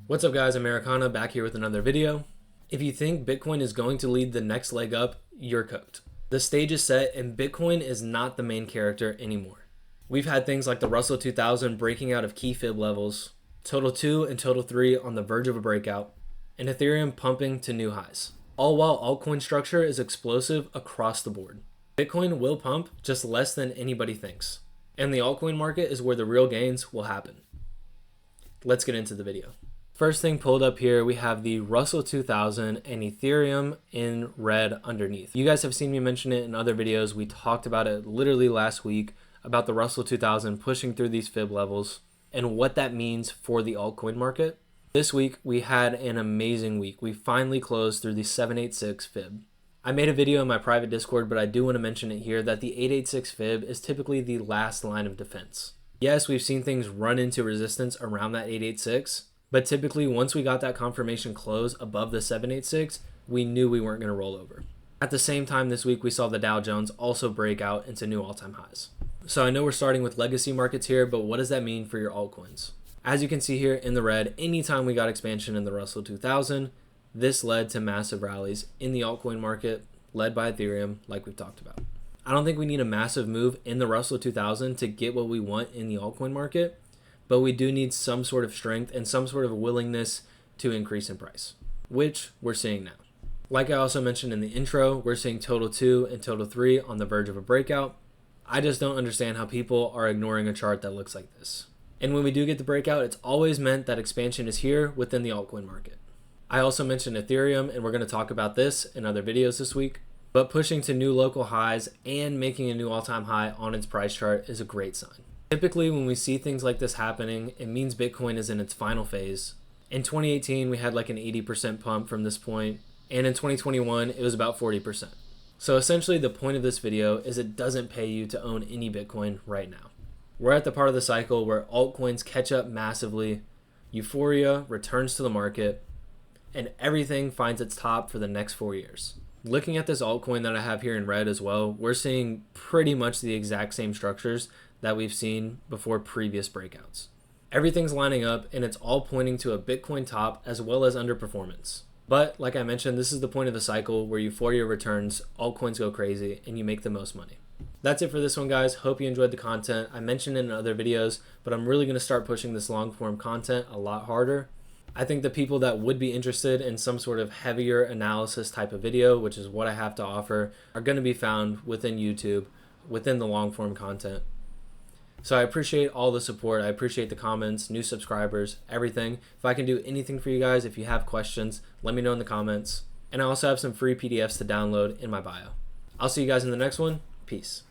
What's up guys, Americana back here with another video. If you think Bitcoin is going to lead the next leg up, you're cooked. The stage is set and Bitcoin is not the main character anymore. We've had things like the Russell 2000 breaking out of key fib levels, Total 2 and Total 3 on the verge of a breakout, and Ethereum pumping to new highs. All while altcoin structure is explosive across the board. Bitcoin will pump just less than anybody thinks. And the altcoin market is where the real gains will happen. Let's get into the video. First thing pulled up here, we have the Russell 2000 and Ethereum in red underneath. You guys have seen me mention it in other videos. We talked about it literally last week about the Russell 2000 pushing through these fib levels and what that means for the altcoin market. This week, we had an amazing week. We finally closed through the 786 fib. I made a video in my private Discord, but I do want to mention it here that the 886 fib is typically the last line of defense. Yes, we've seen things run into resistance around that 886, but typically once we got that confirmation close above the 786, we knew we weren't going to roll over. At the same time this week, we saw the Dow Jones also break out into new all-time highs. So I know we're starting with legacy markets here, but what does that mean for your altcoins? As you can see here in the red, anytime we got expansion in the Russell 2000, this led to massive rallies in the altcoin market, led by Ethereum, like we've talked about. I don't think we need a massive move in the Russell 2000 to get what we want in the altcoin market, but we do need some sort of strength and some sort of willingness to increase in price, which we're seeing now. Like I also mentioned in the intro, we're seeing Total 2 and Total 3 on the verge of a breakout. I just don't understand how people are ignoring a chart that looks like this. And when we do get the breakout, it's always meant that expansion is here within the altcoin market. I also mentioned Ethereum, and we're going to talk about this in other videos this week, but pushing to new local highs and making a new all-time high on its price chart is a great sign. Typically, when we see things like this happening, it means Bitcoin is in its final phase. In 2018, we had like an 80% pump from this point, and in 2021, it was about 40%. So essentially, the point of this video is it doesn't pay you to own any Bitcoin right now. We're at the part of the cycle where altcoins catch up massively, euphoria returns to the market, and everything finds its top for the next 4 years. Looking at this altcoin that I have here in red as well, we're seeing pretty much the exact same structures that we've seen before previous breakouts. Everything's lining up and it's all pointing to a Bitcoin top as well as underperformance. But like I mentioned, this is the point of the cycle where euphoria returns, altcoins go crazy, and you make the most money. That's it for this one, guys. Hope you enjoyed the content. I mentioned it in other videos, but I'm really going to start pushing this long form content a lot harder. I think the people that would be interested in some sort of heavier analysis type of video, which is what I have to offer, are going to be found within YouTube, within the long form content. So I appreciate all the support. I appreciate the comments, new subscribers, everything. If I can do anything for you guys, if you have questions, let me know in the comments. And I also have some free PDFs to download in my bio. I'll see you guys in the next one. Peace.